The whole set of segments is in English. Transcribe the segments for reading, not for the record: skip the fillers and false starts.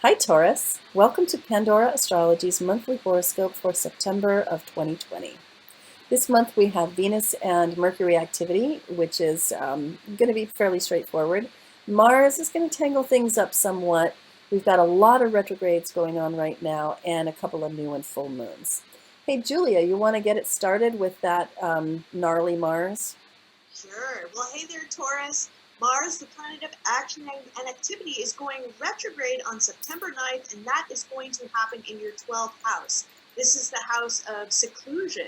Hi Taurus, welcome to Pandora Astrology's monthly horoscope for September of 2020. This month we have Venus and Mercury activity, which is going to be fairly straightforward. Mars is going to tangle things up somewhat. We've got a lot of retrogrades going on right now and a couple of new and full moons. Hey Julia, you want to get it started with that gnarly Mars? Sure. Well, hey there, Taurus. Mars, the planet of action and activity, is going retrograde on September 9th, and that is going to happen in your 12th house. This is the house of seclusion.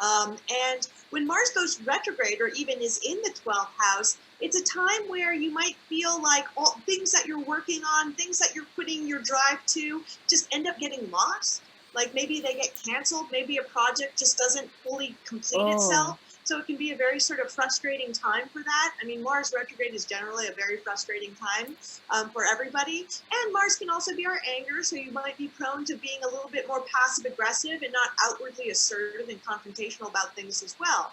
And when Mars goes retrograde, or even is in the 12th house, it's a time where you might feel like all things that you're working on, things that you're putting your drive to, just end up getting lost. Like maybe they get canceled, maybe a project just doesn't fully complete Oh, itself. So it can be a very sort of frustrating time for that. I mean, Mars retrograde is generally a very frustrating time for everybody. And Mars can also be our anger, so you might be prone to being a little bit more passive aggressive and not outwardly assertive and confrontational about things as well.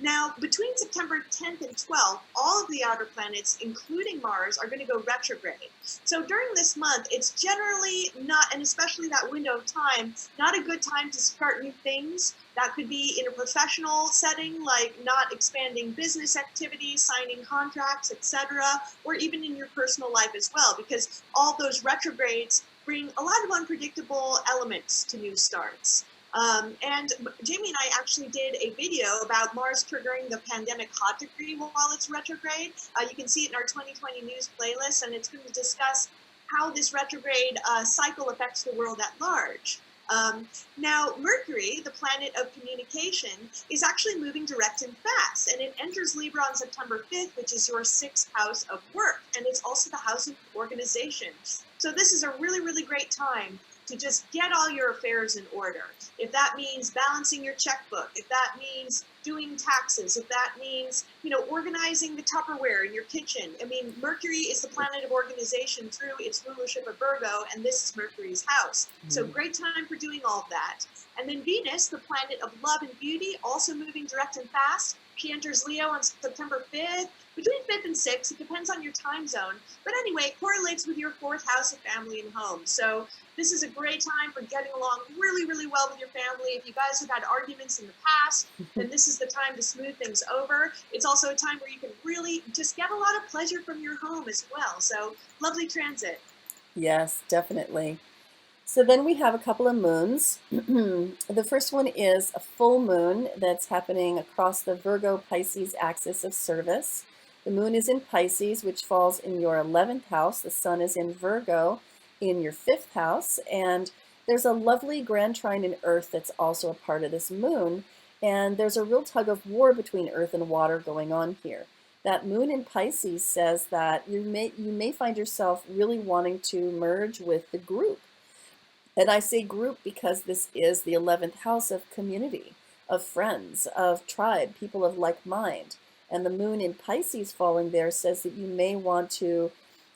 Now, between September 10th and 12th, all of the outer planets, including Mars, are going to go retrograde. So during this month, it's generally not, and especially that window of time, not a good time to start new things. That could be in a professional setting, like not expanding business activities, signing contracts, etc., or even in your personal life as well, because all those retrogrades bring a lot of unpredictable elements to new starts. And Jamie and I actually did a video about Mars triggering the pandemic hot degree while it's retrograde. You can see it in our 2020 news playlist, and it's going to discuss how this retrograde cycle affects the world at large. Now, Mercury, the planet of communication, is actually moving direct and fast, and it enters Libra on September 5th, which is your sixth house of work, and it's also the house of organization. So this is a really, really great time to just get all your affairs in order. If that means balancing your checkbook, if that means doing taxes, if that means, organizing the Tupperware in your kitchen. I mean, Mercury is the planet of organization through its rulership of Virgo, and this is Mercury's house. So great time for doing all of that. And then Venus, the planet of love and beauty, also moving direct and fast. She enters Leo on September 5th, between 5th and 6th. It depends on your time zone. But anyway, it correlates with your fourth house of family and home. So this is a great time for getting along really, really well with your family. If you guys have had arguments in the past, then this is the time to smooth things over. It's also a time where you can really just get a lot of pleasure from your home as well. So lovely transit. yes, definitely. So then we have a couple of moons. The first one is a full moon that's happening across the Virgo Pisces axis of service. The moon is in Pisces, which falls in your 11th house. The sun is in Virgo in your 5th house. And there's a lovely grand trine in Earth that's also a part of this moon. And there's a real tug of war between Earth and water going on here. That moon in Pisces says that you may find yourself really wanting to merge with the group. And I say group because this is the 11th house of community, of friends, of tribe, people of like mind. And the moon in Pisces falling there says that you may want to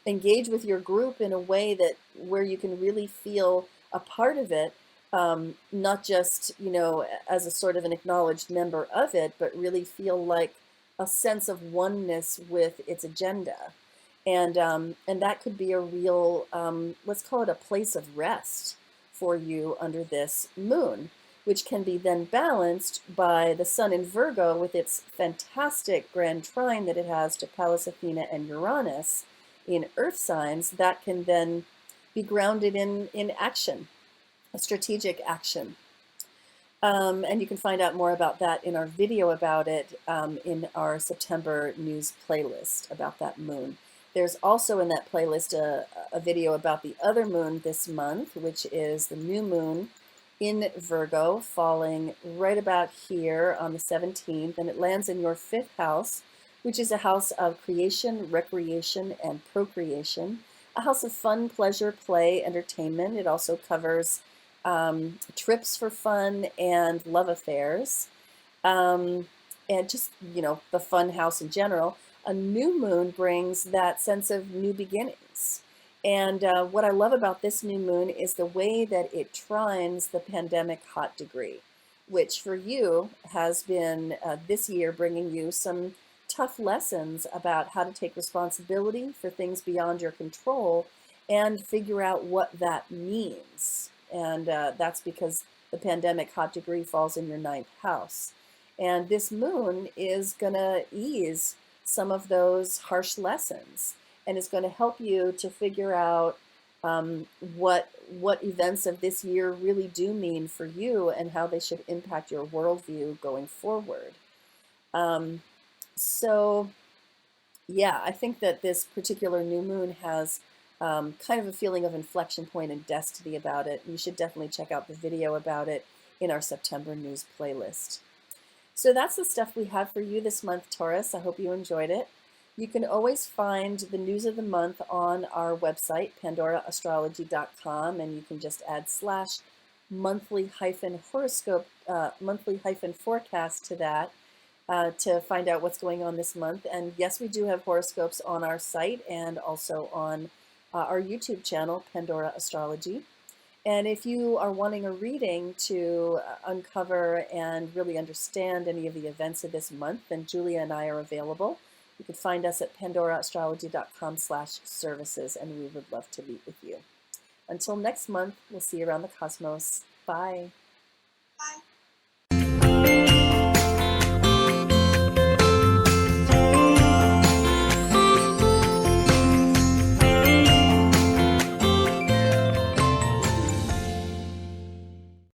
engage with your group in a way that where you can really feel a part of it, not just, as a sort of an acknowledged member of it, but really feel like a sense of oneness with its agenda. And that could be a real, let's call it a place of rest for you under this moon, which can be then balanced by the sun in Virgo with its fantastic grand trine that it has to Pallas Athena and Uranus in earth signs that can then be grounded in action, a strategic action. And you can find out more about that in our video about it in our September news playlist about that moon. There's also in that playlist a video about the other moon this month, which is the new moon in Virgo, falling right about here on the 17th, and it lands in your 5th house, which is a house of creation, recreation, and procreation, a house of fun, pleasure, play, entertainment. It also covers trips for fun and love affairs, and just, the fun house in general. A new moon brings that sense of new beginnings. And what I love about this new moon is the way that it trines the pandemic hot degree, which for you has been this year bringing you some tough lessons about how to take responsibility for things beyond your control and figure out what that means. And that's because the pandemic hot degree falls in your ninth house. And this moon is going to ease some of those harsh lessons, and it's going to help you to figure out what events of this year really do mean for you and how they should impact your worldview going forward. Um, so yeah, I think that this particular new moon has kind of a feeling of inflection point and destiny about it. You should definitely check out the video about it in our September news playlist. So that's the stuff we have for you this month, Taurus. I hope you enjoyed it. You can always find the news of the month on our website, pandoraastrology.com, and you can just add slash monthly hyphen horoscope, monthly hyphen forecast to that to find out what's going on this month. And yes, we do have horoscopes on our site and also on our YouTube channel, Pandora Astrology. And if you are wanting a reading to uncover and really understand any of the events of this month, then Julia and I are available. You can find us at pandoraastrology.com/services, and we would love to meet with you. Until next month, we'll see you around the cosmos. Bye. Bye.